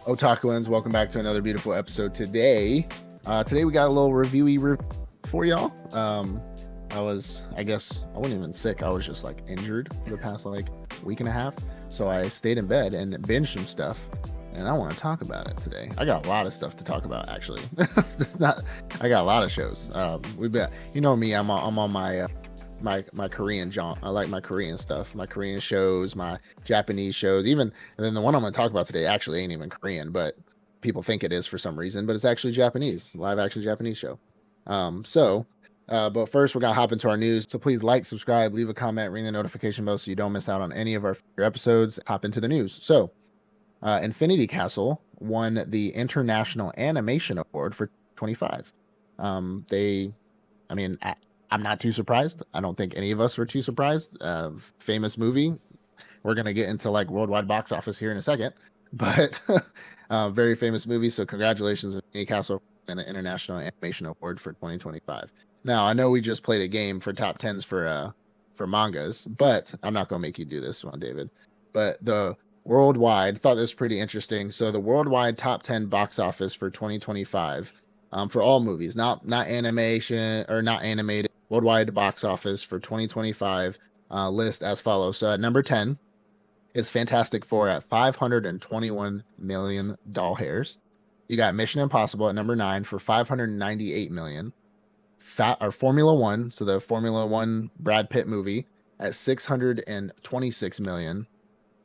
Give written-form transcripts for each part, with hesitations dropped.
Otakuans, welcome back to another beautiful episode today. Today we got a little review for y'all. I guess I wasn't even sick. I was just like injured for the past like week and a half. So I stayed in bed and binged some stuff, and I want to talk about it today. I got a lot of stuff to talk about actually. I got a lot of shows. We've been, you know me, I'm on my Korean jaunt. I like my Korean stuff, my Korean shows, my Japanese shows, even. And then the one I'm going to talk about today actually ain't even Korean, but people think it is for some reason, but it's actually Japanese, live action Japanese show. But first we're going to hop into our news. So please like, subscribe, leave a comment, ring the notification bell so you don't miss out on any of our future episodes. Hop into the news. So Infinity Castle won the International Animation Award for 25. I'm not too surprised. I don't think any of us were too surprised. Famous movie. We're gonna get into like worldwide box office here in a second, but very famous movie. So congratulations, Castle, and the International Animation Award for 2025. Now I know we just played a game for top tens for mangas, but I'm not gonna make you do this one, David. But the worldwide thought this was pretty interesting. So the worldwide top 10 box office for 2025 for all movies, not animation or not animated. Worldwide box office for 2025 list as follows. So at number 10 is Fantastic Four at $521 million doll hairs. You got Mission Impossible at number 9 for $598 million. Formula One, so the Formula One Brad Pitt movie at $626 million.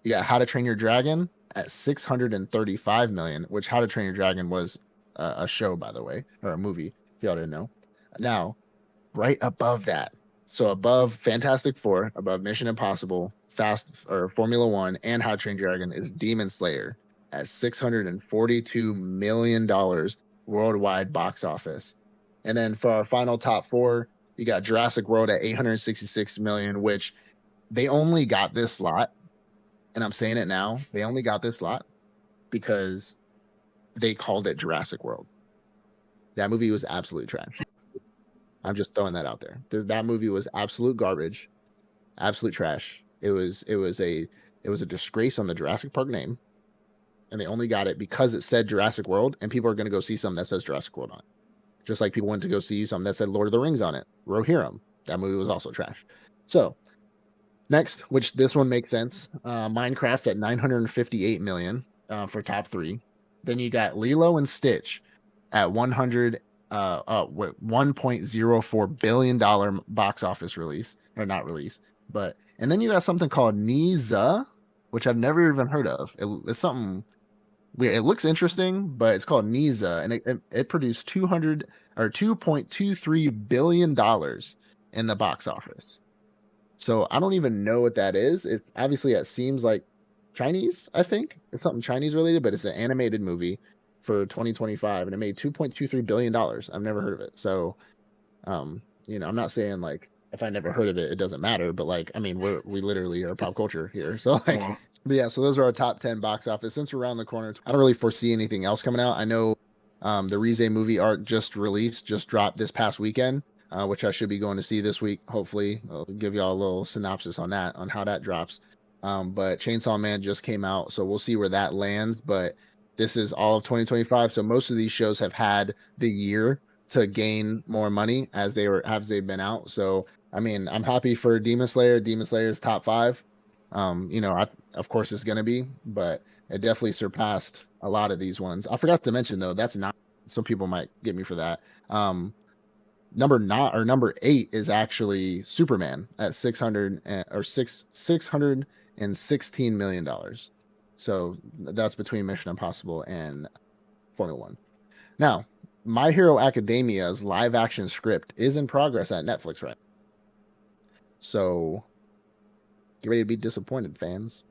You got How to Train Your Dragon at $635 million, which How to Train Your Dragon was a show, by the way, or a movie, if y'all didn't know. Now, right above that, so above Fantastic Four, above Mission Impossible, Formula One, and How to Train Your Dragon is Demon Slayer at $642 million worldwide box office. And then for our final top four, you got Jurassic World at $866 million, which they only got this slot, and I'm saying it now, they only got this slot because they called it Jurassic World. That movie was absolute trash. I'm just throwing that out there. That movie was absolute garbage, absolute trash. It was a disgrace on the Jurassic Park name, and they only got it because it said Jurassic World, and people are going to go see something that says Jurassic World on it. Just like people went to go see something that said Lord of the Rings on it, Rohirrim. That movie was also trash. So next, which this one makes sense, Minecraft at $958 million for top 3. Then you got Lilo and Stitch at $1.04 billion box office release, or not release, but, and then you got something called Niza, which I've never even heard of. It's something weird. It looks interesting, but it's called Niza, and it produced $2.23 billion in the box office. So I don't even know what that is. It's obviously, it seems like Chinese, I think. It's something Chinese related, but it's an animated movie for 2025, and it made $2.23 billion. I've never heard of it. So, I'm not saying like if I never heard of it, it doesn't matter, but like, I mean, we literally are pop culture here. So like, but yeah, so those are our top 10 box office. Since we're around the corner, I don't really foresee anything else coming out. I know the Rize movie art just dropped this past weekend, which I should be going to see this week. Hopefully, I'll give y'all a little synopsis on that, on how that drops. But Chainsaw Man just came out, so we'll see where that lands. But this is all of 2025, so most of these shows have had the year to gain more money as they've been out. So I mean, I'm happy for Demon Slayer. Demon Slayer's top 5. Of course it's gonna be, but it definitely surpassed a lot of these ones. I forgot to mention though, that's not. Some people might get me for that. Number 8 is actually Superman at $616 million. So that's between Mission Impossible and Formula One. Now, My Hero Academia's live action script is in progress at Netflix, right? So get ready to be disappointed, fans.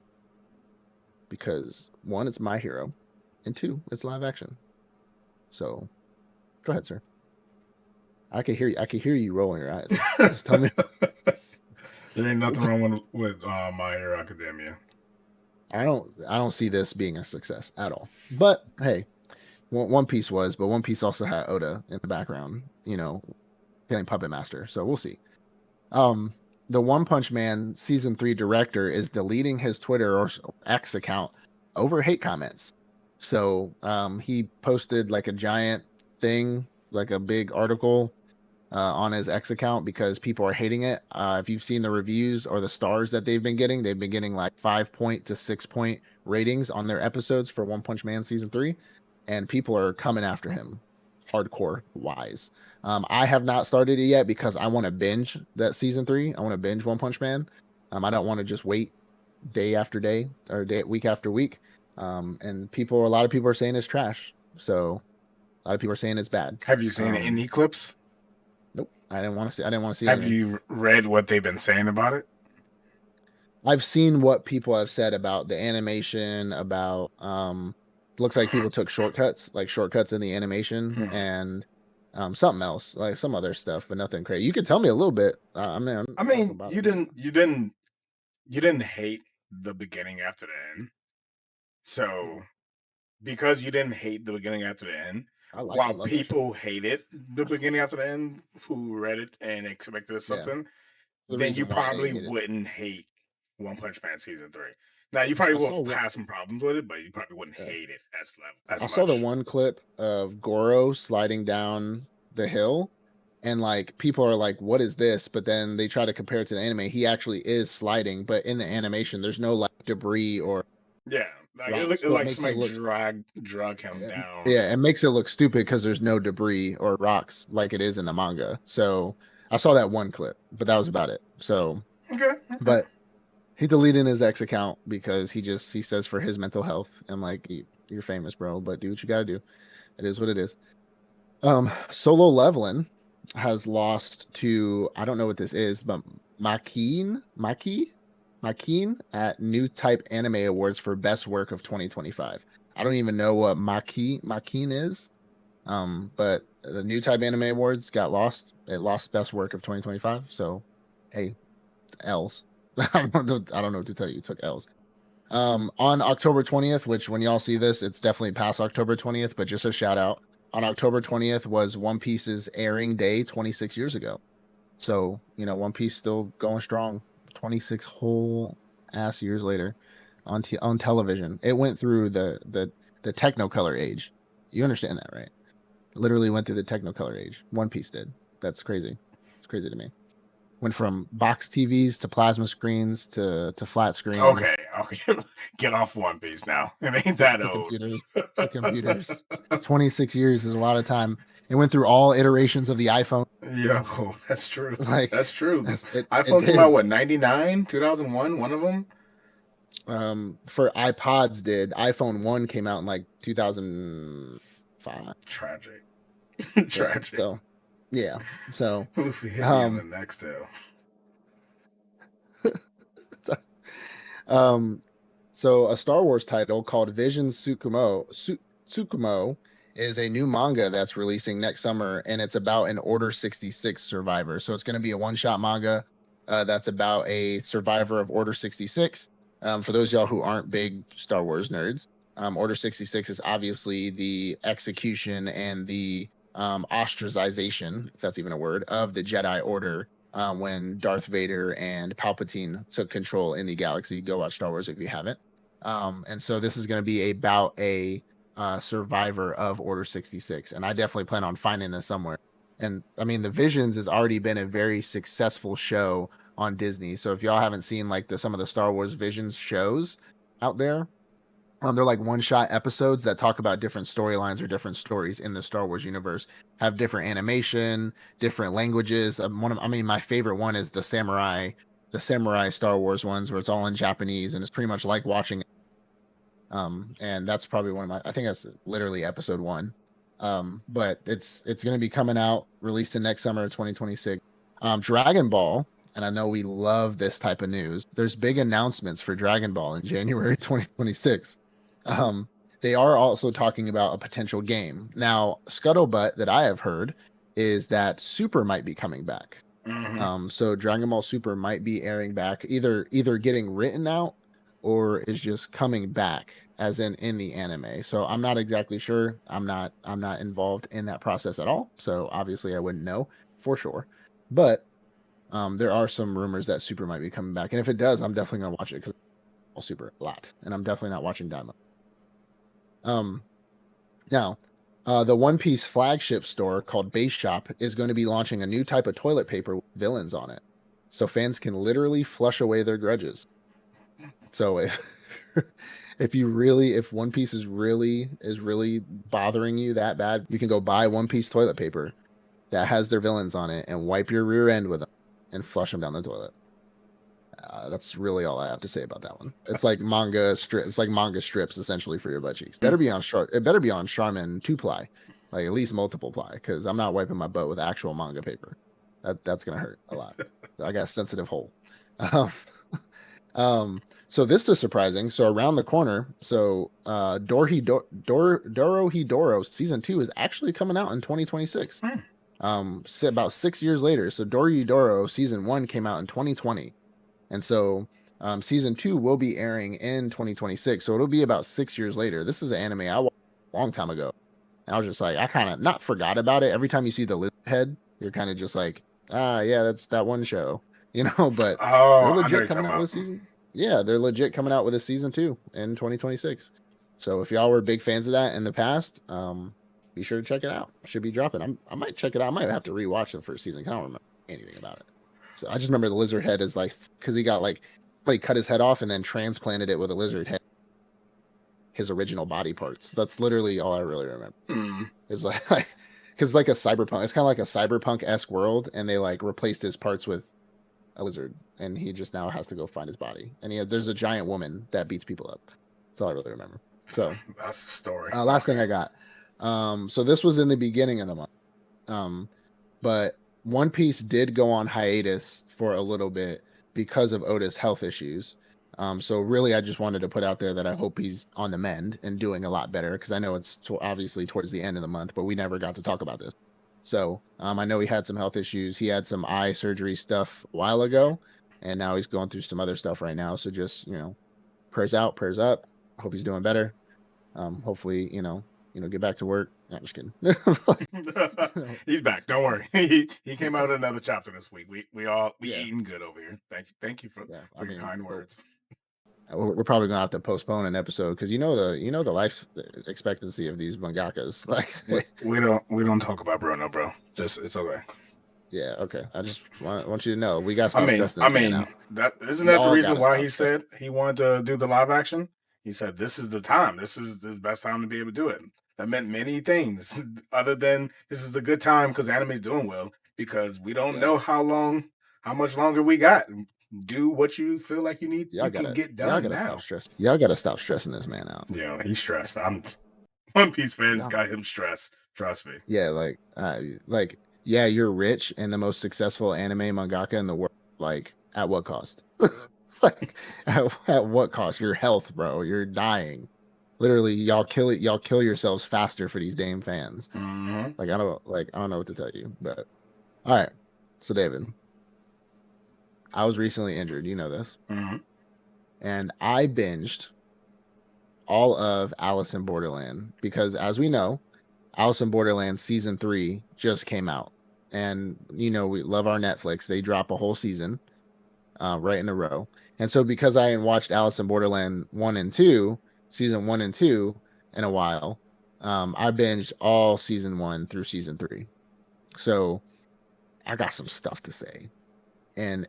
Because 1, it's My Hero, and 2, it's live action. So go ahead, sir. I can hear you rolling your eyes. Just tell me. There ain't nothing wrong with My Hero Academia. I don't see this being a success at all. But hey, One Piece was, but One Piece also had Oda in the background, playing Puppet Master. So we'll see. The One Punch Man season 3 director is deleting his Twitter or X account over hate comments. So he posted like a giant thing, like a big article on his X account because people are hating it. If you've seen the reviews or the stars that they've been getting like 5 point to 6 point ratings on their episodes for One Punch Man season 3, and people are coming after him, hardcore wise. I have not started it yet because I want to binge that season 3. I want to binge One Punch Man. I don't want to just wait day after day or week after week. And a lot of people are saying it's trash. So a lot of people are saying it's bad. Have you seen any clips? Nope. I didn't want to see Have anything. you read what they've been saying about it? I've seen what people have said about the animation, about looks like people took shortcuts, like shortcuts in the animation Hmm. and something else, like some other stuff, but nothing crazy. You could tell me a little bit. I'm I not gonna mean, bother you me. didn't hate the beginning after the end. So Mhm. because you didn't hate the beginning after the end, I while love that show. people hated the beginning after the end who read it and expected Yeah. something, The then you reason why they probably hate it. wouldn't hate One Punch Man season 3. Now you probably I will saw what have some problems with it, but you probably wouldn't uh, hate it as I saw the much. one clip of Goro sliding down the hill, and like people are like, "What is this?" But then they try to compare it to the anime. He actually is sliding, but in the animation, there's no like debris or Yeah, like rocks, it so it like makes it somebody look drug him down. yeah, it makes it look stupid because there's no debris or rocks like it is in the manga. So I saw that one clip, but that was about it. So, Okay, okay. but he deleted his ex account because he says for his mental health. I'm like, you're famous, bro, but do what you got to do. It is what it is. Solo Leveling has lost to I don't know what this is, but Makeen at New Type Anime Awards for Best Work of 2025. I don't even know what Makeen is. But the New Type Anime Awards got lost. It lost Best Work of 2025. So, hey, L's. I don't know what to tell you. It took L's. On October 20th, which when y'all see this, it's definitely past October 20th, but just a shout out. On October 20th was One Piece's airing day 26 years ago. So, One Piece still going strong 26 whole ass years later on television. It went through the Technicolor age. You understand that, right? Literally went through the Technicolor age. One Piece did. That's crazy. It's crazy to me. Went from box TVs to plasma screens to flat Okay, screens okay. Get off One Piece now. It ain't that to old. computers to computers. 26 years is a lot of time. It went through all iterations of the iPhone. Yo, that's true. Like That's true. it iPhone came out did. what, 99, 2001, one of them? For iPods did. iPhone 1 came out in like 2005. Tragic. Yeah. Tragic. So, yeah. So, Luffy hit me in the um next tail. um so a Star Wars title called Vision Tsukumo is a new manga that's releasing next summer, and it's about an Order 66 survivor. So it's going to be a one-shot manga that's about a survivor of Order 66. For those of y'all who aren't big Star Wars nerds, Order 66 is obviously the execution and the ostracization, if that's even a word, of the Jedi Order when Darth Vader and Palpatine took control in the galaxy. Go watch Star Wars if you haven't. And so this is going to be about a survivor of Order 66. And I definitely plan on finding this somewhere. And I mean, The Visions has already been a very successful show on Disney. So if y'all haven't seen like some of the Star Wars Visions shows out there, they're like one shot episodes that talk about different storylines or different stories in the Star Wars universe, have different animation, different languages. I mean, my favorite one is the samurai Star Wars ones where it's all in Japanese and it's pretty much like watching. And that's probably one of I think that's literally episode one. But it's going to be coming out, released in next summer of 2026. Dragon Ball, and I know we love this type of news. There's big announcements for Dragon Ball in January 2026. Um, they are also talking about a potential game. Now, scuttlebutt that I have heard is that Super might be coming back. Hmm. So Dragon Ball Super might be airing back, either getting written out or is just coming back as in the anime. So I'm not exactly sure. I'm not involved in that process at all. So obviously I wouldn't know for sure. But there are some rumors that Super might be coming back, and if it does, I'm definitely gonna watch it because Super a lot, and I'm definitely not watching Daima. Um, Now, the One Piece flagship store called Base Shop is going to be launching a new type of toilet paper with villains on it, so fans can literally flush away their grudges. So if if One Piece is really bothering you that bad, you can go buy One Piece toilet paper that has their villains on it and wipe your rear end with them and flush them down the toilet. That's really all I have to say about that one. It's like manga strip. It's like manga strips essentially for your butt cheeks. Better be on short. It better be on Charmin 2 ply, like at least multiple ply, because I'm not wiping my butt with actual manga paper. That's gonna hurt a lot. I got a sensitive hole. Um, so this is surprising. So around the corner, so Dorohedoro season 2 is actually coming out in 2026. Hmm. About 6 years later. So Dorohedoro season 1 came out in 2020. And so season 2 will be airing in 2026. So it'll be about 6 years later. This is an anime I watched a long time ago. And I was just like, I kind of not forgot about it. Every time you see the lizard head, you're kind of just like, yeah, that's that one show, but they're Oh, I know legit you're talking coming out about. with season. Yeah, they're legit coming out with a season 2 in 2026. So if y'all were big fans of that in the past, be sure to check it out. Should be dropping. I might check it out. I might have to rewatch the first season. I don't remember anything about it. So I just remember the lizard head is like because he got like somebody cut his head off and then transplanted it with a lizard head, his original body parts. That's literally all I really remember. Hmm. Is like because like a cyberpunk. It's kind of like a cyberpunk-esque world, and they like replaced his parts with a lizard, and he just now has to go find his body. And there's a giant woman that beats people up. That's all I really remember. So That's the story. last Okay. thing I got. So this was in the beginning of the month. Um, but One Piece did go on hiatus for a little bit because of Oda's health issues. So really, I just wanted to put out there that I hope he's on the mend and doing a lot better because I know it's obviously towards the end of the month, but we never got to talk about this. So I know he had some health issues. He had some eye surgery stuff a while ago, and now he's going through some other stuff right now. So just prayers out, prayers up. Hope he's doing better. Hopefully, get back to work. No, I'm just kidding. He's back. Don't worry. He came out another chapter this week. We Yeah, eating good over here. Thank you yeah. for your kind But words. we're probably gonna have to postpone an episode because the life expectancy of these mangakas. We don't talk about Bruno, bro. Just it's okay. Yeah, okay. I just want you to know we gotta I stop mean, stressing I this man mean out. that isn't We that the all reason gotta why stop he stressing. said he wanted to do the live action? He said this is the time. This is the best time to be able to do it. That meant many things other than this is a good time because anime's doing well because we don't Yeah, know how much longer we got. Do what you feel like you y'all can gotta get y'all done gotta stop now. stressing. Y'all gotta stop stressing this man out. Yeah, he's stressed. I'm One Piece fans Yeah, got him stressed. Trust me. yeah, yeah, you're rich and the most successful anime mangaka in the world. Like, at what cost? Like, at what cost? Your health, bro. You're dying. Literally, y'all kill it. Y'all kill yourselves faster for these damn fans. Mm-hmm. I don't know what to tell you. But all right. So David, I was recently injured. You know this, Mm-hmm. and I binged all of Alice in Borderland because, as we know, Alice in Borderland season 3 just came out, and we love our Netflix. They drop a whole season right in a row. And so because I hadn't watched Alice in Borderland 1 and 2, season 1 and 2 in a while, I binged all season 1 through season 3. So I got some stuff to say, and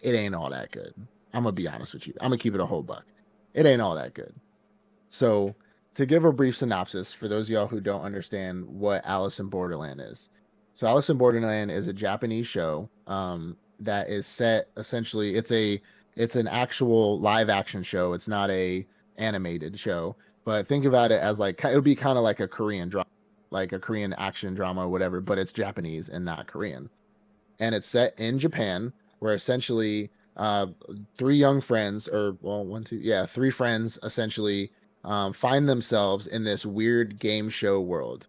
it ain't all that good. I'm gonna be honest with you. I'm gonna keep it a whole buck. It ain't all that good. So to give a brief synopsis for those of y'all who don't understand what Alice in Borderland is. So Alice in Borderland is a Japanese show that is set essentially it's an actual live action show. It's not a animated show, but think about it as like it would be kind of like a Korean drama, like a Korean action drama or whatever, but it's Japanese and not Korean. And it's set in Japan, where essentially three young friends, or well, one, two, yeah, three friends essentially find themselves in this weird game show world.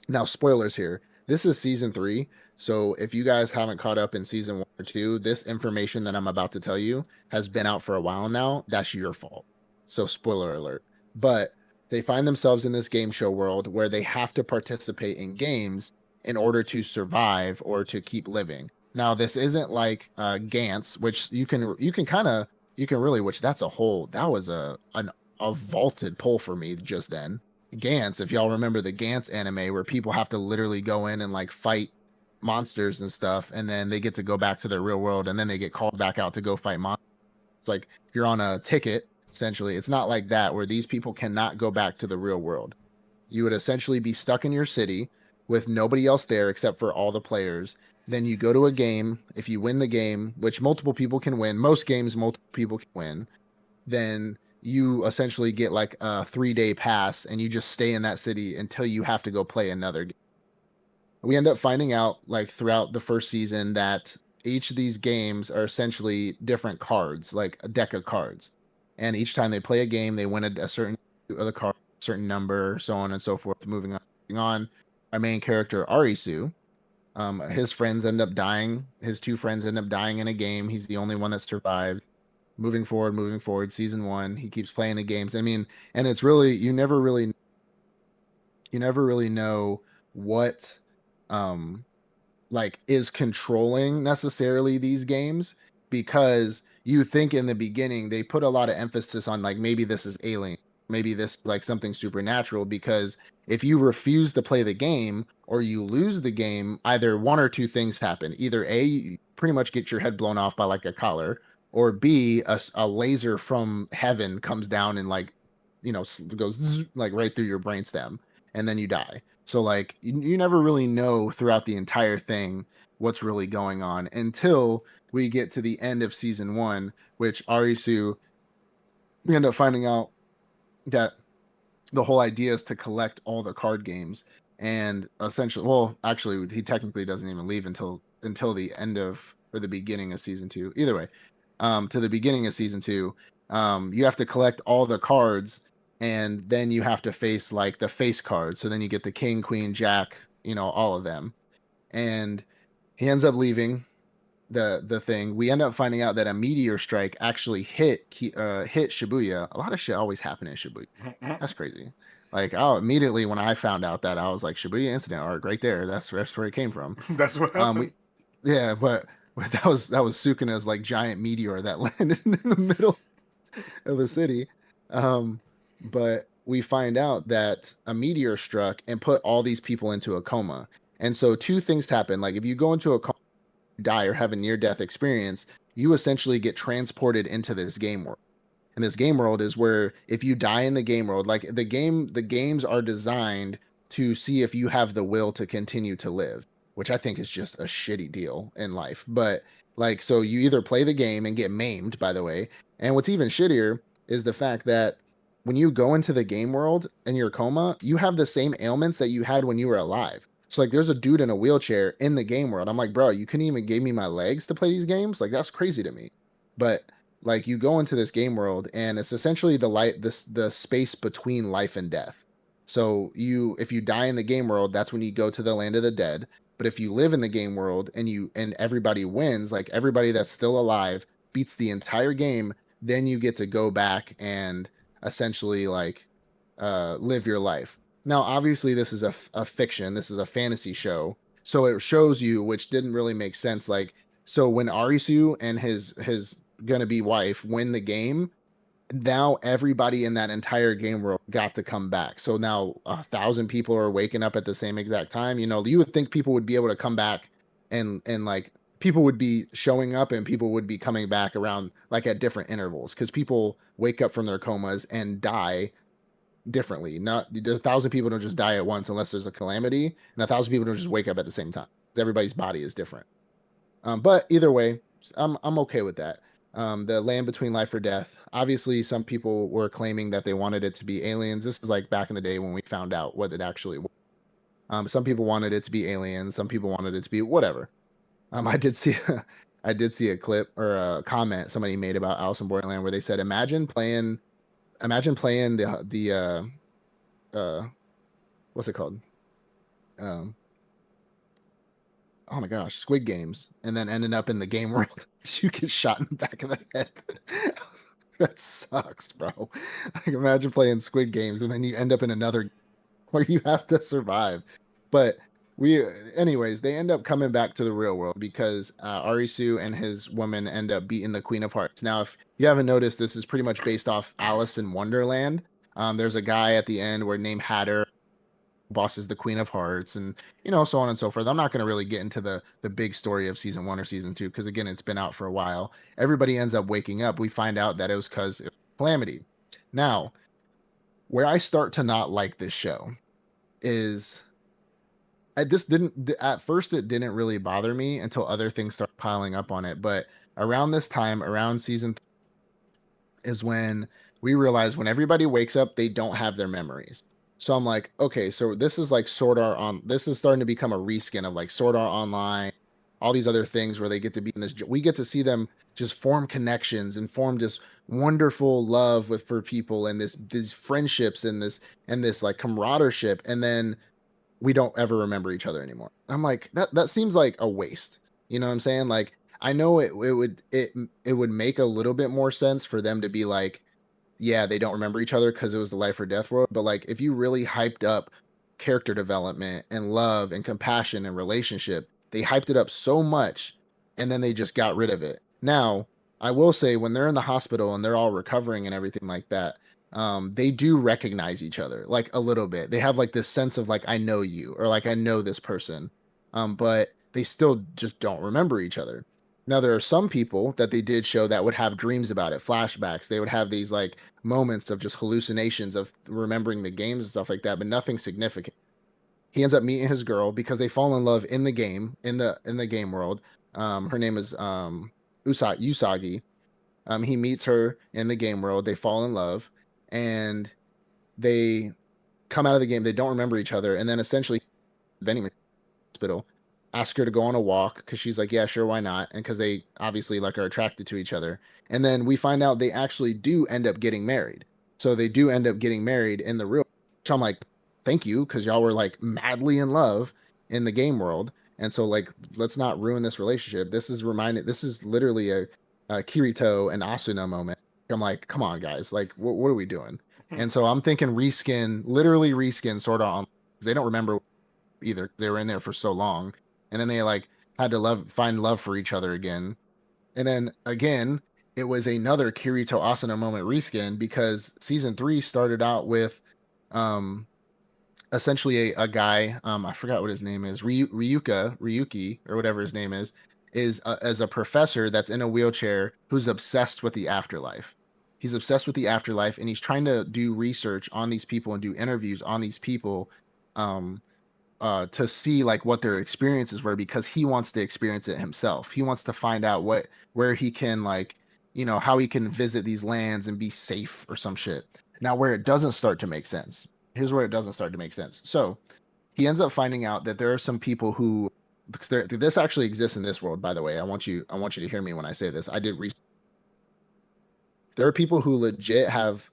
Now, spoilers here. This is season 3. So if you guys haven't caught up in season 1 or 2, this information that I'm about to tell you has been out for a while now. That's your fault. So, spoiler alert. But they find themselves in this game show world where they have to participate in games in order to survive or to keep living. Now, this isn't like Gantz, which you can really, which that's a whole, that was an a vaulted pull for me just then. Gantz, if y'all remember the Gantz anime where people have to literally go in and like fight monsters and stuff, and then they get to go back to their real world, and then they get called back out to go fight monsters. It's like you're on a ticket, essentially. It's not like that where these people cannot go back to the real world. You would essentially be stuck in your city with nobody else there except for all the players. Then you go to a game. If you win the game, which multiple people can win, most games multiple people can win, then you essentially get like a 3 day pass and you just stay in that city until you have to go play another game. We end up finding out like throughout the first season that each of these games are essentially different cards, like a deck of cards. And each time they play a game, they win a certain other card, certain number, so on and so forth. Moving on. Our main character Arisu, his friends end up dying. His two friends end up dying in a game. He's the only one that survived. Moving forward. Season one, he keeps playing the games. I mean, and it's really you never really know what um like is controlling necessarily these games because you think in the beginning they put a lot of emphasis on like maybe this is alien, maybe this is like something supernatural because if you refuse to play the game or you lose the game, either one or two things happen. Either A, you pretty much get your head blown off by like a collar, or B, a laser from heaven comes down and like, goes like right through your brainstem and then you die. So like you never really know throughout the entire thing what's really going on until we get to the end of season one, which Arisu, we end up finding out that the whole idea is to collect all the card games and essentially, well, actually he technically doesn't even leave until the end of or the beginning of season two. Either way, to the beginning of season two, you have to collect all the cards and then you have to face like the face cards. So then you get the king, queen, jack, all of them. And he ends up leaving the thing. We end up finding out that a meteor strike actually hit Shibuya. A lot of shit always happened in Shibuya. That's crazy. Like, oh, immediately when I found out that, I was like, Shibuya incident arc right there. That's where it came from. That's what We happened. Yeah, but that was Sukuna's like giant meteor that landed in the middle of the city. Um, but we find out that a meteor struck and put all these people into a coma. And so two things happen. Like if you go into a coma, die or have a near death experience, you essentially get transported into this game world. And this game world is where if you die in the game world, like the games are designed to see if you have the will to continue to live, which I think is just a shitty deal in life. But like, so you either play the game and get maimed, by the way. And what's even shittier is the fact that when you go into the game world in your coma, you have the same ailments that you had when you were alive. So like there's a dude in a wheelchair in the game world. I'm like, bro, you couldn't even give me my legs to play these games? Like that's crazy to me. But like you go into this game world and it's essentially the space between life and death. So if you die in the game world, that's when you go to the land of the dead. But if you live in the game world and everybody wins, like everybody that's still alive beats the entire game, then you get to go back and essentially like live your life. Now, obviously, this is a fiction. This is a fantasy show, so it shows you, which didn't really make sense. Like, so when Arisu and his gonna be wife win the game, now everybody in that entire game world got to come back. So now 1,000 people are waking up at the same exact time. You would think people would be able to come back and like people would be showing up and people would be coming back around like at different intervals because people wake up from their comas and die differently. Not 1,000 people don't just die at once unless there's a calamity, and 1,000 people don't just wake up at the same time. Everybody's body is different. But either way, I'm okay with that. The land between life or death. Obviously, some people were claiming that they wanted it to be aliens. This is like back in the day when we found out what it actually was. Some people wanted it to be aliens. Some people wanted it to be whatever. I did see, I did see a clip or a comment somebody made about Alice in Borderland where they said, imagine playing uh, what's it called? Um, oh my gosh, Squid Games, and then ending up in the game world, you get shot in the back of the head. That sucks, bro. Like imagine playing Squid Games and then you end up in another where you have to survive. But we anyways, they end up coming back to the real world because Arisu and his woman end up beating the Queen of Hearts. Now, if you haven't noticed, this is pretty much based off Alice in Wonderland. There's a guy at the end where named Hatter bosses the Queen of Hearts, and so on and so forth. I'm not going to really get into the big story of season one or season two because again, it's been out for a while. Everybody ends up waking up. We find out that it was because it was Calamity. Now, where I start to not like this show is this didn't at first it didn't really bother me until other things start piling up on it. But around this time, around season is when we realize when everybody wakes up, they don't have their memories. So I'm like, okay, so this is like Sword Art on. This is starting to become a reskin of like Sword Art Online, all these other things where they get to be in this. We get to see them just form connections and form just wonderful love with for people and this these friendships and this like camaraderie, and then we don't ever remember each other anymore. I'm like, that seems like a waste. You know what I'm saying? Like, I know it would make a little bit more sense for them to be like, yeah, they don't remember each other because it was the life or death world. But like, if you really hyped up character development and love and compassion and relationship, they hyped it up so much, and then they just got rid of it. Now, I will say when they're in the hospital and they're all recovering and everything like that, they do recognize each other like a little bit. They have like this sense of like I know you or like I know this person, but they still just don't remember each other. Now there are some people that they did show that would have dreams about it, flashbacks. They would have these like moments of just hallucinations of remembering the games and stuff like that, but nothing significant. He ends up meeting his girl because they fall in love in the game, in the game world. Her name is Usagi. He meets her in the game world. They fall in love, and they come out of the game. They don't remember each other, and then essentially vending hospital, ask her to go on a walk because she's like, yeah, sure, why not? And because they obviously like are attracted to each other. And then we find out they actually do end up getting married. So they do end up getting married in the real. Which I'm like, thank you, because y'all were like madly in love in the game world. And so like, let's not ruin this relationship. This is reminded. This is literally a Kirito and Asuna moment. I'm like, come on, guys, like, what are we doing? And so I'm thinking reskin, literally reskin, sort of on. They don't remember either. They were in there for so long, and then they like had to find love for each other again. And then again, it was another Kirito Asuna moment reskin because season three started out with um essentially a guy, I forgot what his name is, Ryuki or whatever his name is as a professor that's in a wheelchair who's obsessed with the afterlife. He's obsessed with the afterlife and he's trying to do research on these people and do interviews on these people, um to see like what their experiences were because he wants to experience it himself. He wants to find out where he can like, how he can visit these lands and be safe or some shit. Now, where it doesn't start to make sense. Here's where it doesn't start to make sense. So he ends up finding out that there are some people who because this actually exists in this world, by the way. I want you to hear me when I say this. I did research. There are people who legit have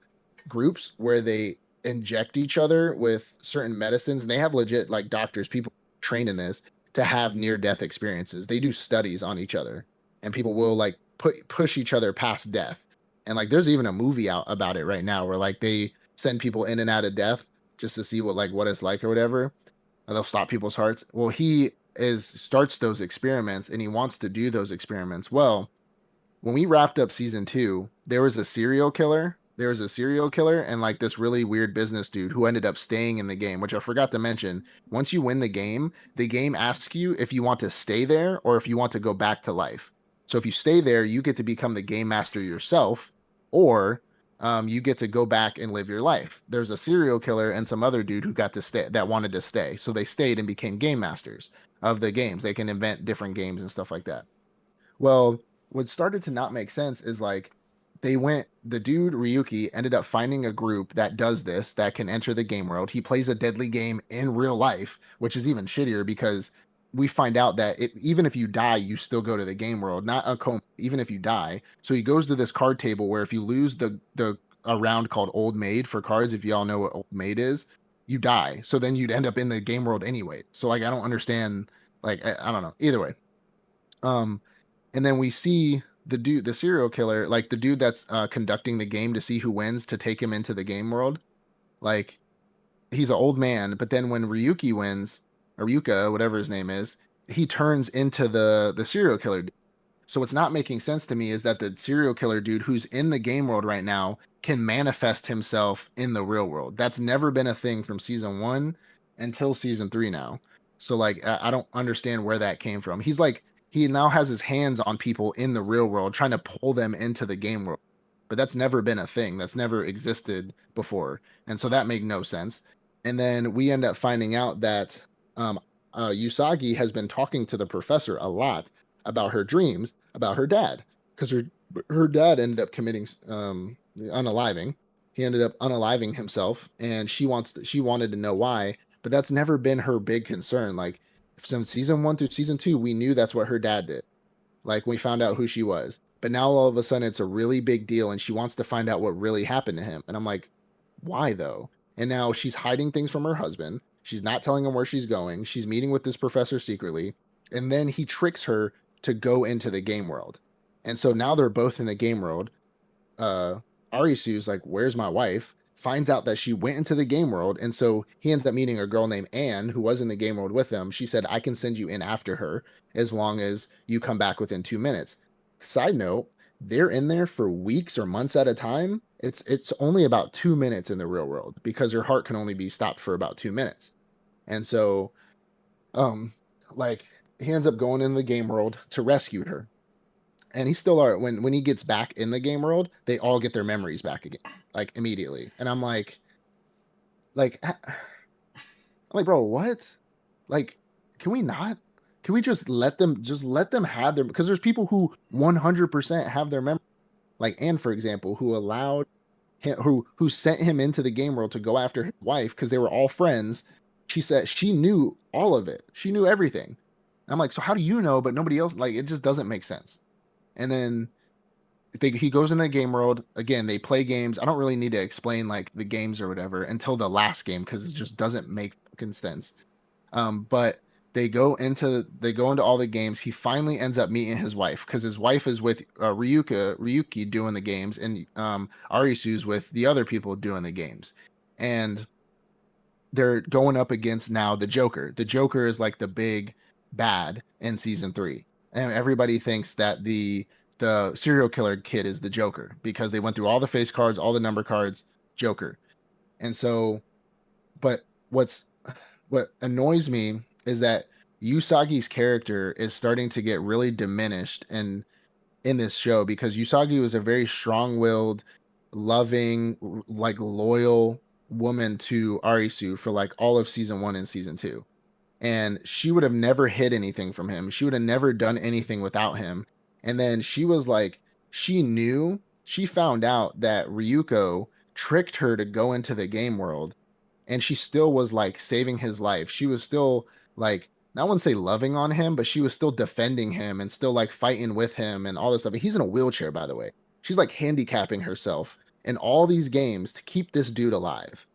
groups where they inject each other with certain medicines, and they have legit like doctors, people trained in this to have near death experiences. They do studies on each other, and people will like push each other past death. And like, there's even a movie out about it right now where like they send people in and out of death just to see what it's like or whatever. And they'll stop people's hearts. Well, he is starts those experiments, and he wants to do those experiments. Well, when we wrapped up season two, there was a serial killer. There was a serial killer and like this really weird business dude who ended up staying in the game, which I forgot to mention. Once you win the game asks you if you want to stay there or if you want to go back to life. So if you stay there, you get to become the game master yourself, or you get to go back and live your life. There's a serial killer and some other dude who got to stay that wanted to stay. So they stayed and became game masters of the games. They can invent different games and stuff like that. Well, what started to not make sense is like the dude Ryuki ended up finding a group that does this, that can enter the game world. He plays a deadly game in real life, which is even shittier because we find out that even if you die, you still go to the game world, not a coma, even if you die. So he goes to this card table where if you lose the a round called Old Maid for cards, if y'all know what Old Maid is, you die. So then you'd end up in the game world anyway. So like I don't understand, like I don't know. Either way. Um and then we see the serial killer, like the dude that's conducting the game to see who wins to take him into the game world. Like he's an old man, but then when Ryuki wins, Ryuka, whatever his name is, he turns into the serial killer. So what's not making sense to me is that the serial killer dude who's in the game world right now can manifest himself in the real world. That's never been a thing from season 1 until season 3 now. So like I don't understand where that came from. He's like he now has his hands on people in the real world trying to pull them into the game world. But that's never been a thing. That's never existed before. And so that made no sense. And then we end up finding out that um Usagi has been talking to the professor a lot about her dreams about her dad because her dad ended up committing unaliving. He ended up unaliving himself, and she wanted to know why, but that's never been her big concern. Like from season 1 through season 2, we knew that's what her dad did. Like we found out who she was, but now all of a sudden it's a really big deal, and she wants to find out what really happened to him. And I'm like, why though? And now she's hiding things from her husband. She's not telling him where she's going. She's meeting with this professor secretly. And then he tricks her to go into the game world. And so now they're both in the game world. uh Arisu's like, "Where's my wife?" Finds out that she went into the game world, and so he ends up meeting a girl named Anne who was in the game world with him. She said, "I can send you in after her as long as you come back within 2 minutes." Side note, they're in there for weeks or months at a time. It's only about 2 minutes in the real world because her heart can only be stopped for about 2 minutes. And so, um, like he ends up going in the game world to rescue her, and he still are when he gets back in the game world, they all get their memories back again, like immediately. And I'm like, bro, what? Like, can we not? Can we just let them have their? Because there's people who 100% have their memory, like Anne, for example, who allowed him, who sent him into the game world to go after his wife because they were all friends. She said she knew all of it. She knew everything. I'm like, so how do you know, but nobody else? Like, it just doesn't make sense. And then he goes in the game world again. They play games. I don't really need to explain like the games or whatever until the last game because it just doesn't make fucking sense. But they go into all the games. He finally ends up meeting his wife because his wife is with Ryuki doing the games, and Arisu's with the other people doing the games, and they're going up against now the Joker. The Joker is like the big bad in season 3, and everybody thinks that the serial killer kid is the Joker because they went through all the face cards, all the number cards, Joker. And so, but what's what annoys me is that Usagi's character is starting to get really diminished in this show because Usagi was a very strong-willed, loving, like loyal woman to Arisu for like all of season 1 and season 2. And she would have never hid anything from him. She would have never done anything without him. And then she was like, she found out that Ryuko tricked her to go into the game world, and she still was like saving his life. She was still like, I wouldn't say loving on him, but she was still defending him and still like fighting with him and all this stuff. He's in a wheelchair, by the way. She's like handicapping herself in all these games to keep this dude alive.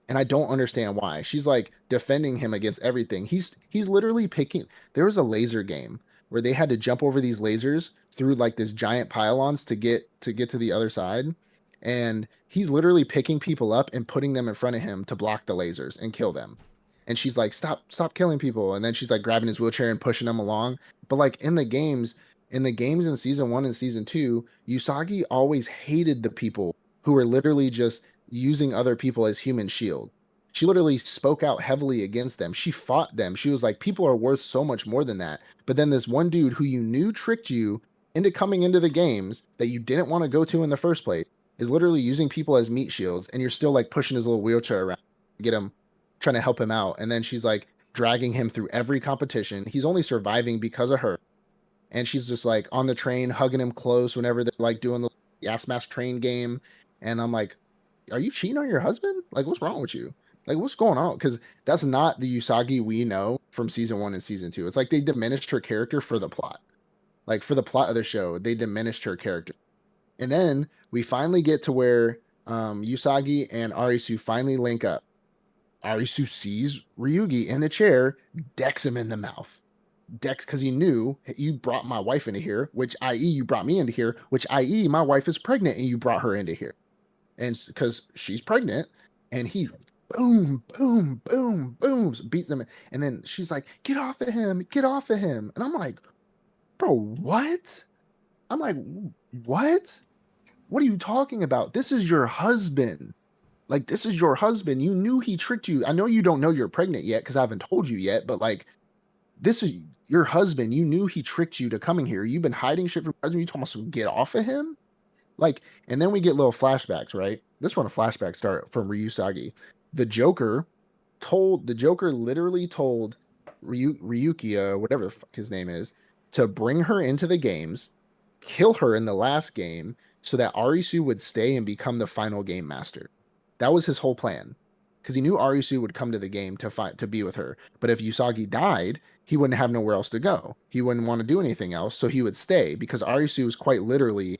And I don't understand why. She's like defending him against everything. He's literally picking. There was a laser game where they had to jump over these lasers through like this giant pylons to get to the other side, and he's literally picking people up and putting them in front of him to block the lasers and kill them. And she's like, stop killing people. And then she's like grabbing his wheelchair and pushing him along. But like in the games in season 1 and season 2, Usagi always hated the people who were literally just using other people as human shield. She literally spoke out heavily against them. She fought them. She was like, people are worth so much more than that. But then this one dude who you knew tricked you into coming into the games that you didn't want to go to in the first place is literally using people as meat shields, and you're still like pushing his little wheelchair around to get him, trying to help him out. And then she's like dragging him through every competition. He's only surviving because of her. And she's just like on the train, hugging him close whenever they're like doing the ass mash train game. And I'm like, are you cheating on your husband? Like, what's wrong with you? Like, what's going on? Because that's not the Usagi we know from season 1 and season 2. It's like they diminished her character for the plot. Like, for the plot of the show, they diminished her character. And then we finally get to where Usagi and Arisu finally link up. Arisu sees Ryugi in the chair, decks him in the mouth. Decks because he knew you brought my wife into here, which i.e. you brought me into here, which i.e. my wife is pregnant and you brought her into here. And because she's pregnant, and he boom, boom, boom, boom, beats them. And then she's like, get off of him, get off of him. And I'm like, bro, what? I'm like, what? What are you talking about? This is your husband. Like, this is your husband. You knew he tricked you. I know you don't know you're pregnant yet because I haven't told you yet, but like, this is your husband. You knew he tricked you to coming here. You've been hiding shit from your husband. You told us to get off of him. Like, and then we get little flashbacks, right? This one, a flashback start from Ryusagi. The Joker the Joker literally told Ryukia, whatever the fuck his name is, to bring her into the games, kill her in the last game, so that Arisu would stay and become the final game master. That was his whole plan, because he knew Arisu would come to the game to be with her. But if Usagi died, he wouldn't have nowhere else to go. He wouldn't want to do anything else, so he would stay because Arisu is quite literally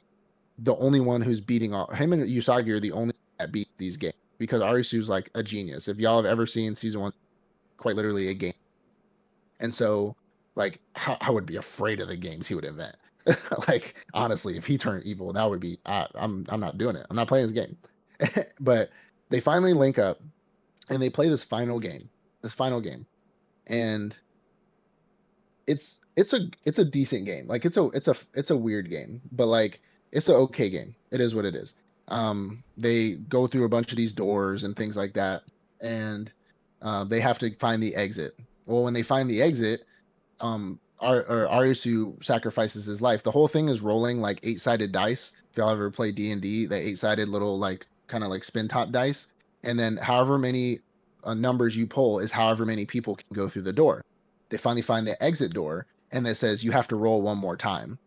the only one who's beating all him and Usagi are the only that beat these games because Arisu's like a genius. If y'all have ever seen season one, quite literally a game. And so, like, I would be afraid of the games he would invent. Like, honestly, if he turned evil, that would be I'm not doing it. I'm not playing this game. But they finally link up and they play this final game, and it's a decent game. Like it's a weird game, but like it's an okay game. It is what it is. They go through a bunch of these doors and things like that, and they have to find the exit. Well, when they find the exit, Arisu sacrifices his life. The whole thing is rolling like eight-sided dice. If y'all ever play D&D, the eight-sided little like kind of like spin top dice, and then however many numbers you pull is however many people can go through the door. They finally find the exit door, and it says you have to roll one more time.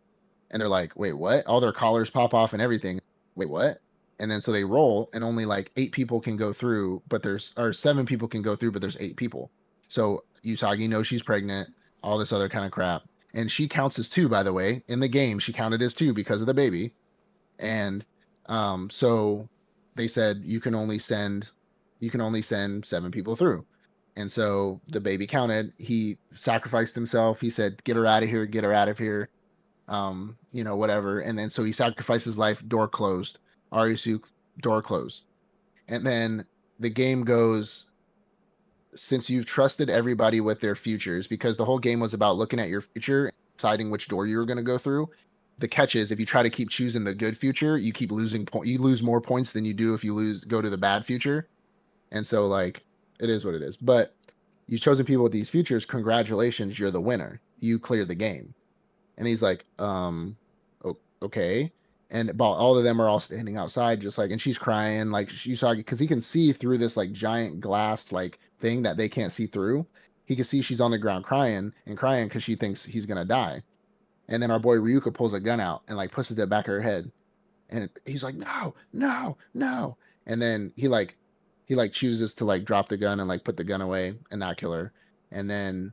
And they're like, wait, what? All their collars pop off and everything. Wait, what? And then so they roll, and only like eight people can go through, but there's or seven people can go through, but there's eight people. So Usagi knows she's pregnant, all this other kind of crap. And she counts as two, by the way. In the game, she counted as two because of the baby. And so they said you can only send seven people through. And so the baby counted. He sacrificed himself. He said, "Get her out of here! Get her out of here!" Whatever. And then so he sacrificed his life. Door closed. Arisu door closed. And then the game goes since you've trusted everybody with their futures, because the whole game was about looking at your future and deciding which door you were going to go through. The catch is if you try to keep choosing the good future, you keep losing you lose more points than you do if you go to the bad future. And so like it is what it is. But you've chosen people with these futures, congratulations, you're the winner. You clear the game. And he's like, okay. And about all of them are all standing outside, just like, and she's crying, like you saw, because he can see through this like giant glass like thing that they can't see through. He can see she's on the ground crying and crying because she thinks he's gonna die. And then our boy Ryuka pulls a gun out and like pushes it back of her head, and he's like, no, no, no. And then he chooses to like drop the gun and like put the gun away and not kill her. And then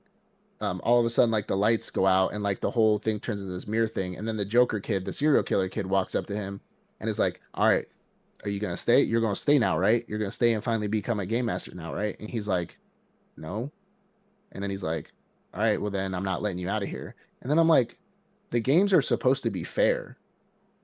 all of a sudden like the lights go out and like the whole thing turns into this mirror thing, and then the Joker kid, the serial killer kid, walks up to him and is like, all right, are you gonna stay? You're gonna stay now, right? You're gonna stay and finally become a game master now, right? And he's like, no. And then he's like, all right, well then I'm not letting you out of here. And then I'm like, the games are supposed to be fair.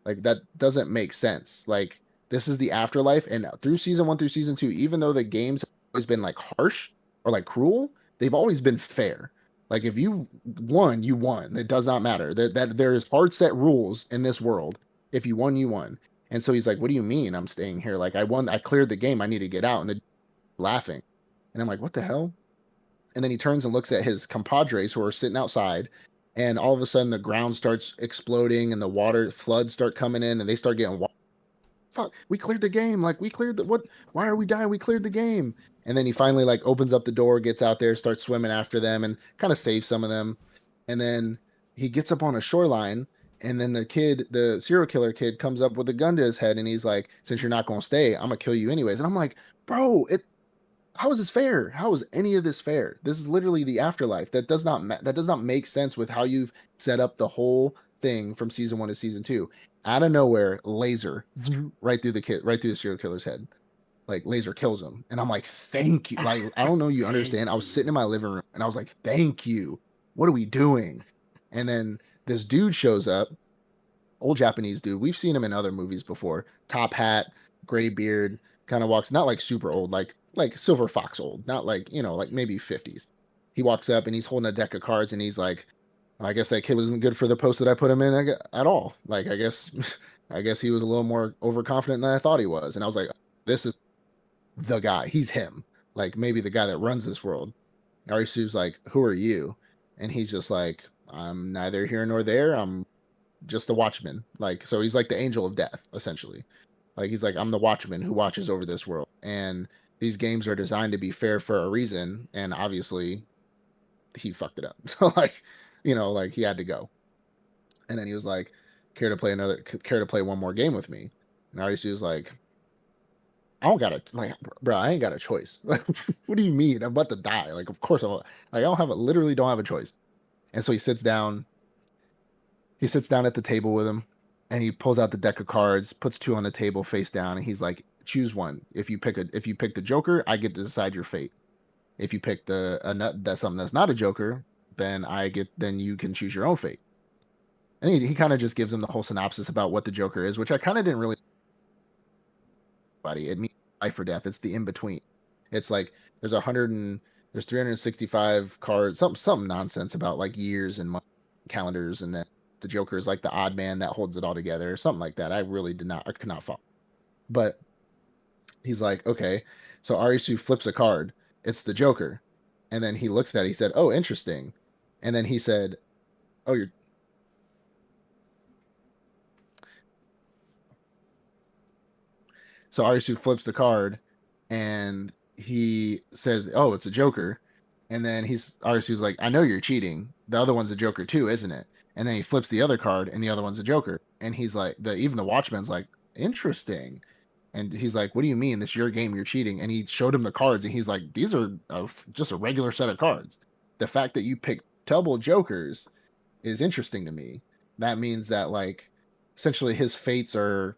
Like that doesn't make sense. Like this is the afterlife, and through season one through season two, even though the games have always been like harsh or like cruel, they've always been fair. Like if you won, you won. It does not matter. That there is hard set rules in this world. If you won, you won. And so he's like, "What do you mean I'm staying here? Like I won. I cleared the game. I need to get out." And they're laughing, and I'm like, "What the hell?" And then he turns and looks at his compadres who are sitting outside, and all of a sudden the ground starts exploding and the water floods start coming in and they start getting fuck, we cleared the game. Like we cleared the what? Why are we dying? We cleared the game. And then he finally like opens up the door, gets out there, starts swimming after them, and kind of saves some of them. And then he gets up on a shoreline, and then the serial killer kid, comes up with a gun to his head, and he's like, "Since you're not gonna stay, I'm gonna kill you anyways." And I'm like, "Bro, it how is this fair? How is any of this fair? This is literally the afterlife. That does not make sense with how you've set up the whole thing from season one to season two. Out of nowhere, laser right through the serial killer's head. Like laser kills him, and I'm like, thank you. Like I don't know, you Thank understand. I was you. sitting in my living room, and I was like, thank you. What are we doing? And then this dude shows up, old Japanese dude. We've seen him in other movies before. Top hat, gray beard, kind of walks not like super old, like like Silver Fox old, not like, like maybe 50s. He walks up and he's holding a deck of cards and he's like, I guess that kid wasn't good for the post that I put him in at all. Like, I guess, I guess he was a little more overconfident than I thought he was. And I was like, this is the guy. He's him. Like, maybe the guy that runs this world. Arisu's like, who are you? And he's just like, I'm neither here nor there. I'm just a watchman. Like, so he's like the angel of death, essentially. Like, he's like, I'm the watchman who watches over this world. And these games are designed to be fair for a reason. And obviously, he fucked it up. So, like, like he had to go. And then he was like, care to play one more game with me? And Arisu was like, I don't got a like, bro. I ain't got a choice. Like, what do you mean? I'm about to die. Like, of course like I don't have literally don't have a choice. And so he sits down. He sits down at the table with him, and he pulls out the deck of cards, puts two on the table face down, and he's like, choose one. If you pick the Joker, I get to decide your fate. If you pick that's something that's not a Joker, then you can choose your own fate. And he kind of just gives him the whole synopsis about what the Joker is, which I kind of didn't really buddy. It means life or death. It's the in between. It's like there's 365 cards, some nonsense about like years and months, calendars, and then the Joker is like the odd man that holds it all together, something like that. I could not follow. But he's like, okay, so Arisu flips a card. It's the Joker, and then he looks at it. He said, "Oh, interesting," and then he said, "Oh, you're." So Arisu flips the card, and he says, "Oh, it's a Joker," and then Arisu's like, "I know you're cheating. The other one's a Joker too, isn't it?" And then he flips the other card, and the other one's a Joker, and he's like, even the Watchman's like, "Interesting." And he's like, "What do you mean? This is your game. You're cheating." And he showed him the cards, and he's like, "These are just a regular set of cards. The fact that you picked double Jokers is interesting to me. That means that like, essentially, his fates aren't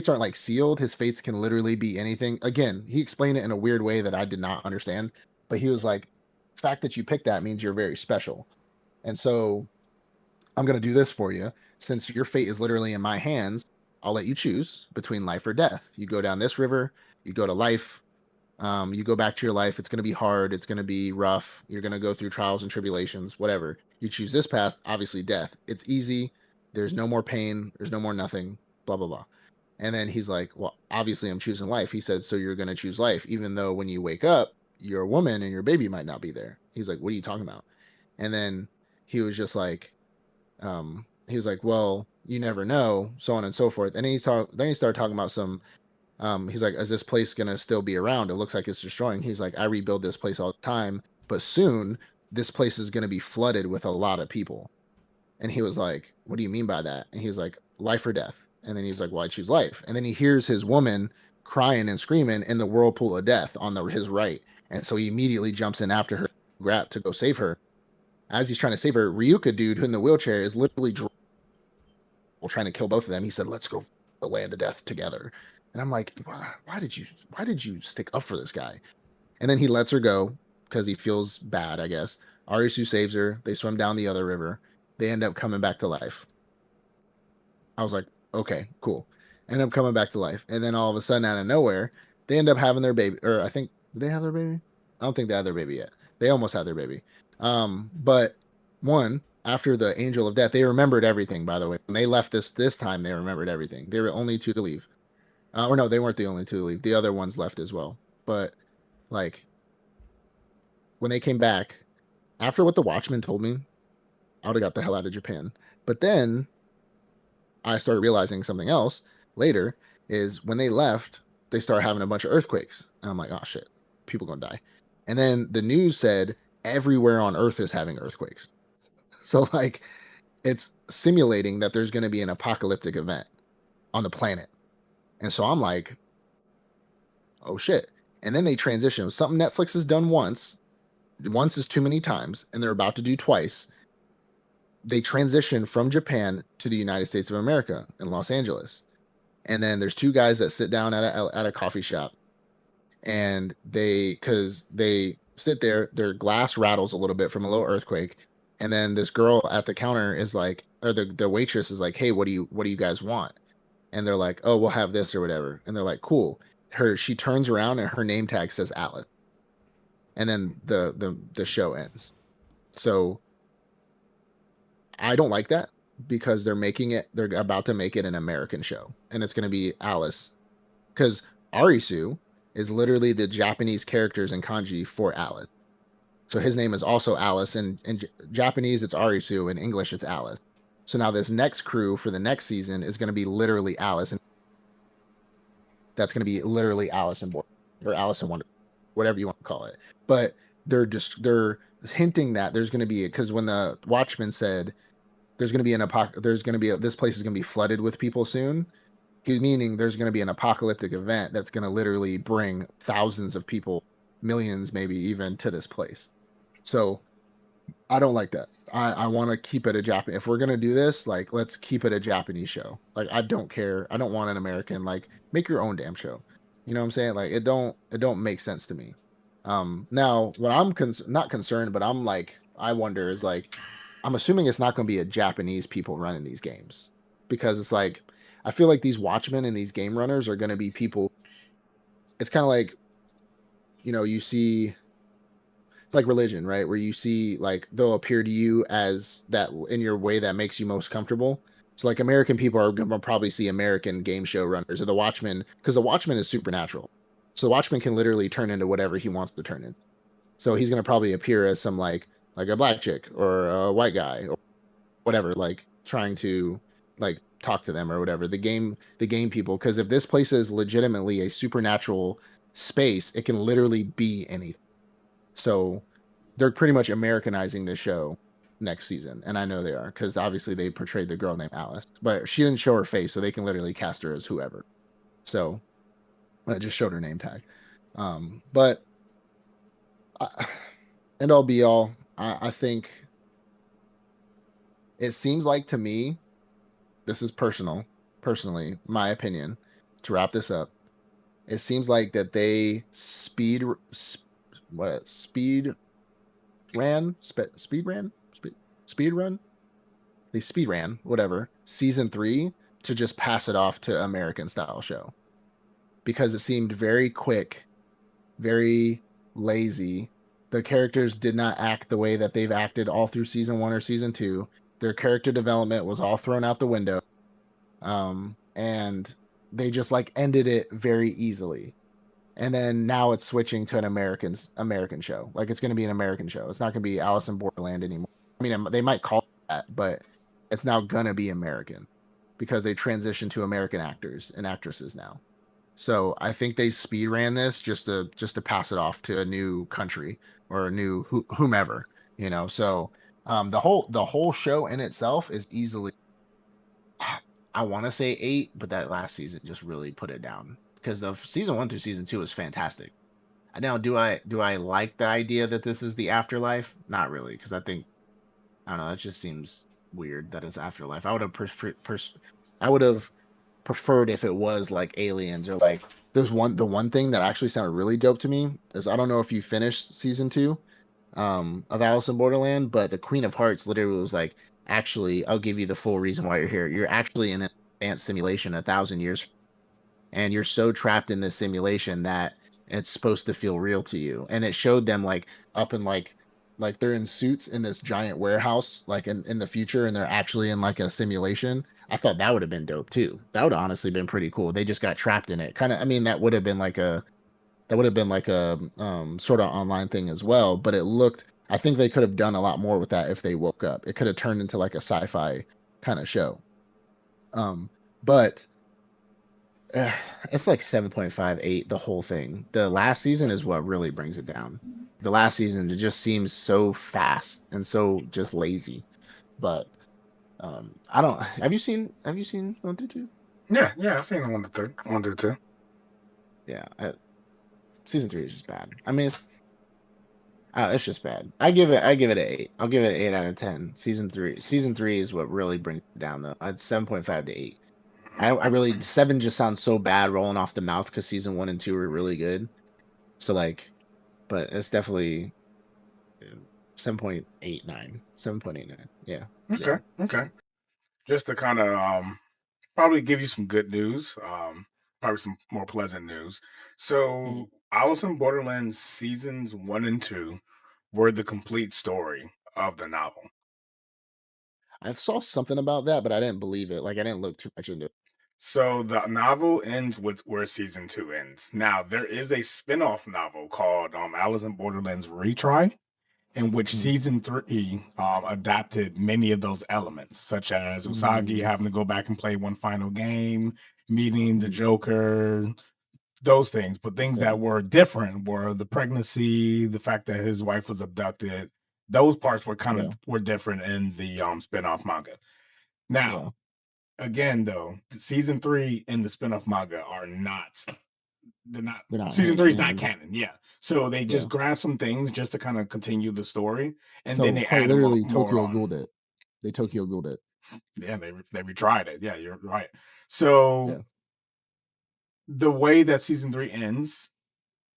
like sealed. His fates can literally be anything." Again, he explained it in a weird way that I did not understand, but he was like, "The fact that you picked that means you're very special, and so I'm going to do this for you. Since your fate is literally in my hands, I'll let you choose between life or death. You go down this river, you go to life, you go back to your life. It's going to be hard. It's going to be rough. You're going to go through trials and tribulations, whatever. You choose this path, obviously death. It's easy. There's no more pain. There's no more nothing, blah, blah, blah." And then he's like, "Well, obviously I'm choosing life." He said, "So you're going to choose life, even though when you wake up, you're a woman and your baby might not be there." He's like, "What are you talking about?" And then he was just like, he was like, "Well, you never know," so on and so forth. And then he started talking about some, he's like, "Is this place gonna still be around? It looks like it's destroying." He's like, "I rebuild this place all the time, but soon this place is gonna be flooded with a lot of people." And he was like, "What do you mean by that?" And he was like, "Life or death." And then he was like, "Well, I choose life." And then he hears his woman crying and screaming in the whirlpool of death on his right. And so he immediately jumps in after her, grab to go save her. As he's trying to save her, Ryuka dude, who in the wheelchair, is literally trying to kill both of them. He said, "Let's go the land of death together." And I'm like, why did you stick up for this guy? And then he lets her go because he feels bad, I guess. Arisu saves her. They swim down the other river. They end up coming back to life. I was like, okay, cool. End up coming back to life. And then all of a sudden, out of nowhere, they end up having their baby. Or I think, did they have their baby? I don't think they had their baby yet. They almost had their baby. But one, after the angel of death, they remembered everything, by the way. When they left this time, they remembered everything. They were only two to leave. Or no, they weren't the only two to leave. The other ones left as well. But like when they came back, after what the Watchmen told me, I would have got the hell out of Japan. But then I started realizing something else later is when they left, they started having a bunch of earthquakes. And I'm like, oh shit, people gonna die. And then the news said everywhere on Earth is having earthquakes. So like it's simulating that there's gonna be an apocalyptic event on the planet. And so I'm like, oh shit. And then they transition. Something Netflix has done once. Once is too many times, and they're about to do twice. They transition from Japan to the United States of America in Los Angeles. And then there's two guys that sit down at a coffee shop, and because they sit there, their glass rattles a little bit from a little earthquake. And then this girl at the counter is like, or the waitress is like, "Hey, what do you guys want?" And they're like, "Oh, we'll have this or whatever." And they're like, "Cool. she turns around and her name tag says Alice, and then the show ends. So I don't like that because they're about to make it an American show, and it's going to be Alice because Arisu is literally the Japanese characters in kanji for Alice. So his name is also Alice. In Japanese, it's Arisu. In English, it's Alice. So now this next crew for the next season is going to be literally Alice, and that's going to be literally Alice in Borderland or Alice in Wonder, whatever you want to call it. But they're hinting that there's going to be because when the Watchmen said there's going to be this place is going to be flooded with people soon, meaning there's going to be an apocalyptic event that's going to literally bring thousands of people, millions maybe even to this place. So I don't like that. I want to keep it a Japanese. If we're gonna do this, like let's keep it a Japanese show. Like I don't care. I don't want an American. Like make your own damn show. You know what I'm saying? Like it don't make sense to me. Now what I'm not concerned, but I'm like I wonder is like I'm assuming it's not going to be a Japanese people running these games because it's like I feel like these watchmen and these game runners are going to be people. It's kind of like you see it's like religion, right? Where you see like they'll appear to you as that in your way that makes you most comfortable. So like American people are gonna probably see American game show runners or the Watchmen because the Watchman is supernatural. So the Watchman can literally turn into whatever he wants to turn into. So he's gonna probably appear as some like a black chick or a white guy or whatever, like trying to like talk to them or whatever. The game people, because if this place is legitimately a supernatural space, it can literally be anything. So they're pretty much Americanizing the show next season, and I know they are because obviously they portrayed the girl named Alice, but she didn't show her face, so they can literally cast her as whoever. So I just showed her name tag. But I, end all be all, I think it seems like to me this is personally my opinion. To wrap this up, it seems like that they speed speed run they speed ran whatever season 3 to just pass it off to American style show because it seemed very quick, very lazy. The characters did not act the way that they've acted all through season 1 or season 2. Their character development was all thrown out the window. And they just like ended it very easily. And then now it's switching to an American show. Like it's going to be an American show. It's not going to be Alice in Borderland anymore. I mean, they might call it that, but it's now going to be American because they transitioned to American actors and actresses now. So I think they speed ran this just to pass it off to a new country or a new whomever, So the whole show in itself is easily, I want to say 8, but that last season just really put it down because of season 1 through season 2 is fantastic. Now, do I like the idea that this is the afterlife? Not really, because I don't know. That just seems weird that it's afterlife. I would have preferred if it was like aliens or like the one thing that actually sounded really dope to me is I don't know if you finished season 2 of Alice in Borderland, but the Queen of Hearts literally was like, actually, I'll give you the full reason why you're here. You're actually in an advanced simulation 1,000 years, and you're so trapped in this simulation that it's supposed to feel real to you. And it showed them like up in like they're in suits in this giant warehouse, like in the future, and they're actually in like a simulation. I thought that would have been dope too. That would have honestly been pretty cool. They just got trapped in it. Kind of, I mean, that would have been like a sort of online thing as well, but it looked I think they could have done a lot more with that if they woke up. It could have turned into like a sci-fi kind of show. But uh, it's like 7.58 the whole thing. The last season is what really brings it down. The last season it just seems so fast and so just lazy. But I don't have you seen 1 through 2? Yeah, yeah, I've seen the one to third, one to two. Yeah, season 3 is just bad. I mean, it's just bad. I give it an 8. I'll give it an 8 out of 10. Season 3 is what really brings it down though. It's 7.5 to 8. I really 7 just sounds so bad rolling off the mouth because season 1 and 2 were really good. So like, but it's definitely 7.89. 7.89. Yeah. Okay, Yeah. okay. Just to kind of probably give you some good news. probably some more pleasant news. Mhm. So, Alice in Borderland seasons 1 and 2 were the complete story of the novel. I saw something about that, but I didn't believe it. Like I didn't look too much into it. So the novel ends with where season 2 ends. Now there is a spin-off novel called Alice in Borderlands Retry, in which Mhm. season 3 adapted many of those elements, such as Usagi Mm, having to go back and play one final game, meeting the mhm. Joker, those things. But things Yeah. that were different were the pregnancy, the fact that his wife was abducted. Those parts were kind of Yeah. were different in the spin-off manga. Now, Yeah. again though, season 3 and the spin-off manga are not they're not They're not season hand 3 in is not hand. canon, yeah. So they just Yeah. grab some things just to kind of continue the story, and then So they quite add more, literally more Tokyo on. Ghouled it. They Tokyo Ghouled it. Yeah, they retried it. Yeah, you're right. So Yeah. the way that season 3 ends,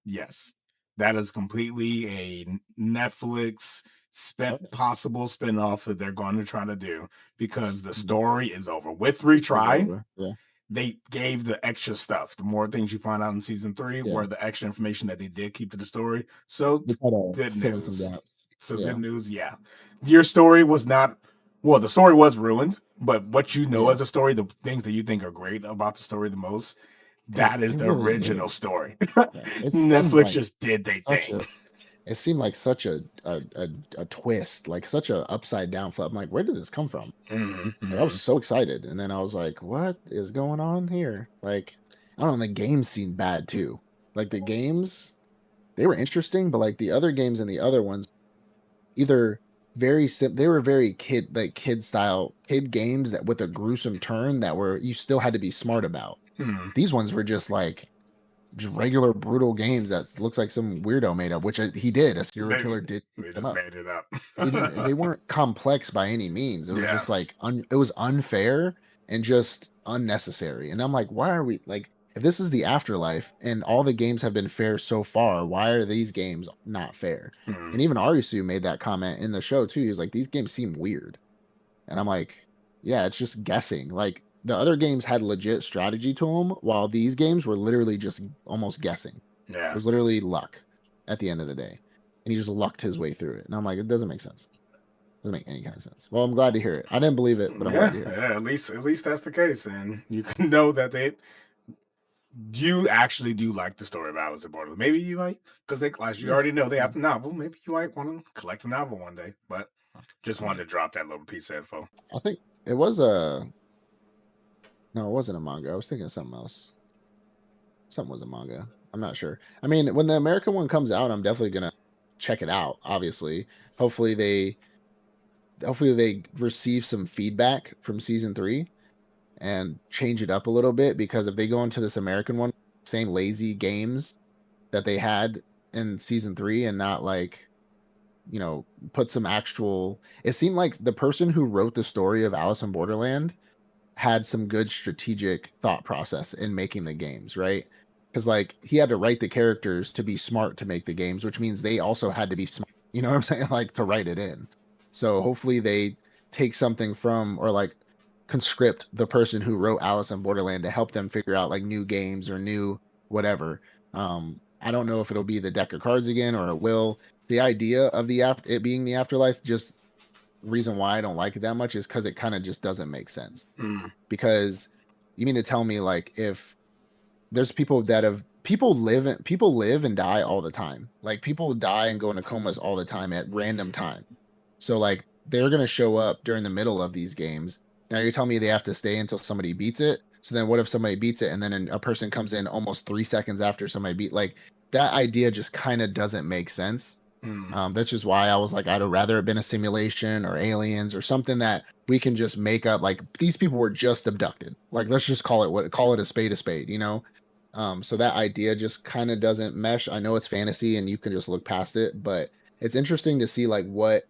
yes, that is completely a Netflix spent Okay. possible spinoff that they're going to try to do because the Mhm. story is over. With It's retry, over. Yeah. they gave the extra stuff. The more things you find out in season 3 Yeah. were the extra information that they did keep to the story. So They try to good fill in some news. gaps. So good Yeah. news, yeah. Your story was not well, the story was ruined, but what you know Yeah. as a story, the things that you think are great about the story the most, that is It the really original did. story. Yeah. It seemed Netflix like just did their such thing. a it seemed like such a twist, like such a upside down flip. I'm like, where did this come from? Mhm, Like, I was mhm, so excited, and then I was like, "What is going on here?" Like, I don't know. The games seemed bad too. Like the games, they were interesting, but like the other games and the other ones, either they were very kid style kid games that with a gruesome turn that were you still had to be smart about. mhm. These ones were just regular brutal games that looks like some weirdo made up, which he did. A serial They killer did make they them just up. made it up. They weren't complex by any means. It was Yeah. just like it was unfair and just unnecessary. And I'm like, why are we like if this is the afterlife and all the games have been fair so far, why are these games not fair? Mhm. And even Arisu made that comment in the show too. He was like, these games seem weird. And I'm like, yeah, it's just guessing. Like the other games had legit strategy to them, while these games were literally just almost guessing. It Yeah. was literally luck at the end of the day. And he just lucked his way through it. And I'm like, it doesn't make sense. Doesn't make any kind of sense. Well, I'm glad to hear it. I didn't believe it, but I'm glad Yeah, to hear it. yeah, at least that's the case. And you can know that they you actually do like the story of Alice in Borderland. Maybe you might, because they, as you Yeah. already know, they Yeah. have the novel. Maybe you might want to collect the novel one day. But just I wanted might. to drop that little piece of info. I think it was a no, it wasn't a manga. I was thinking of something else. Something was a manga. I'm not sure. I mean, when the American one comes out, I'm definitely gonna check it out, obviously. Hopefully they hopefully they receive some feedback from season 3 and change it up a little bit because if they go into this American one, same lazy games that they had in season 3 and not like, put some actual it seemed like the person who wrote the story of Alice in Borderland had some good strategic thought process in making the games, right? Because like he had to write the characters to be smart to make the games, which means they also had to be smart. You know what I'm saying? Like to write it in. So hopefully they take something from or like conscript the person who wrote Alice in Borderland to help them figure out like new games or new whatever. I don't know if it'll be the deck of cards again or it will. The idea of it being the afterlife, just reason why I don't like it that much is because it kind of just doesn't make sense Mm, because you mean to tell me like if there's people live and die all the time. Like people die and go into comas all the time at random time. So like they're gonna show up during the middle of these games. Now you're telling me they have to stay until somebody beats it. So then what if somebody beats it and then a person comes in almost 3 seconds after somebody beat like that idea just kind of doesn't make sense. mm, That's just why I was like, I'd have rather have been a simulation or aliens or something that we can just make up. Like these people were just abducted. Like let's just call it a spade, you know? So that idea just kind of doesn't mesh. I know it's fantasy and you can just look past it, but it's interesting to see like what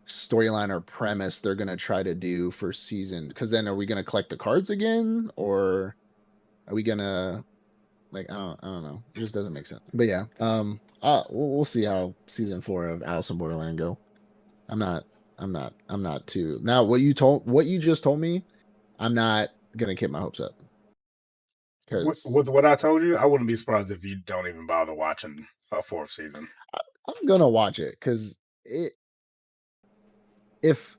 storyline or premise they're gonna try to do for season. Because then are we gonna collect the cards again, or are we gonna like I don't know. It just doesn't make sense. But yeah, we'll see how season 4 of Alice in Borderland go. I'm not I'm not too now. What you just told me, I'm not gonna keep my hopes up. because With what I told you, I wouldn't be surprised if you don't even bother watching a fourth season. I'm gonna watch it because it if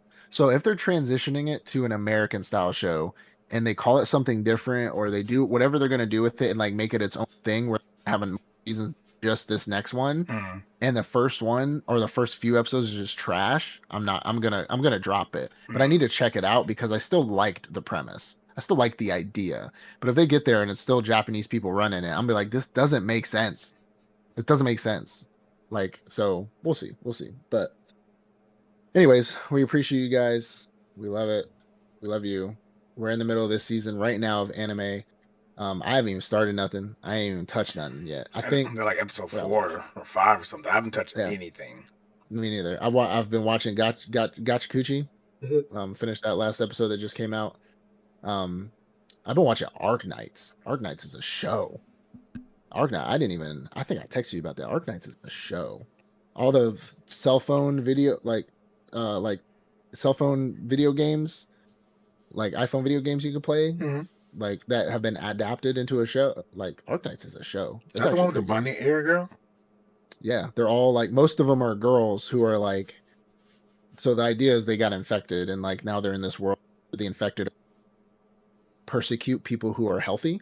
if they're transitioning it to an American style show and they call it something different or they do whatever they're gonna do with it and like make it its own thing where they haven't seasons just this next one Mm, and the first one or the first few episodes is just trash, I'm gonna drop it. But I mm. need to check it out because I still liked the premise. I still like the idea. But if they get there and it's still Japanese people running it, I'm be like, this doesn't make sense. This doesn't make sense. Like, so we'll see. We'll see. But anyways, we appreciate you guys. We love it. We love you. We're in the middle of this season right now of anime. I haven't even started nothing. I ain't even touched nothing yet. I And think, they're like episode well, 4 or 5 or something. I haven't touched yeah, anything. me neither. I've been watching Gachikuchi. Finished that last episode that just came out. Um, I've been watching Arc Knights. Arc Knights is a show. Arc Knight. I didn't even. I think I texted you about that. Arc Knights is a show. All the cell phone video, like cell phone video games, like iPhone video games you can play, Mhm. like that have been adapted into a show. Like Arc Knights is a show. Is It's that the one actually with the pretty good. bunny ear girl? Yeah, they're all like most of them are girls who are like. So the idea is they got infected and like now they're in this world where the infected persecute people who are healthy.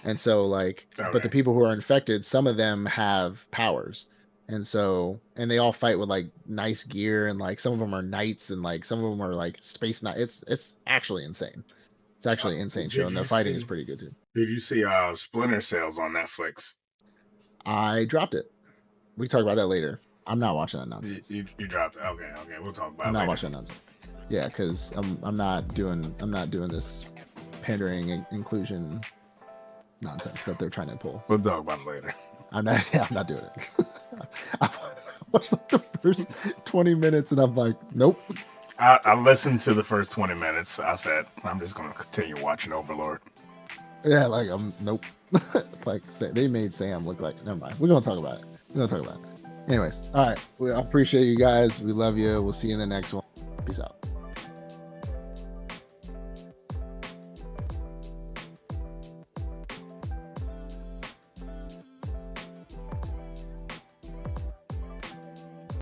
And so like but the Okay. people who are infected, some of them have powers. And so and they all fight with like nice gear and like some of them are knights and like some of them are like space knights. It's actually insane. It's actually an insane show Did and you the fighting is see? pretty good too. Did you see Splinter Cells on Netflix? I dropped it. We can talk about that later. I'm not watching that You, nonsense. you, you dropped it. Okay, okay. We'll talk I'm about it not later. watching that nonsense. Yeah, because I'm not doing this pandering inclusion nonsense that they're trying to pull. We'll talk about it later. I'm not. Yeah, I'm not doing it. I watched like the first 20 minutes, and I'm like, nope. I listened to the first 20 minutes. I said, I'm just going to continue watching Overlord. Yeah, like nope. Like they made Sam look like. Never mind. We're gonna talk about it. We're gonna talk about it. Anyways, all right. I appreciate you guys. We love you. We'll see you in the next one. Peace out.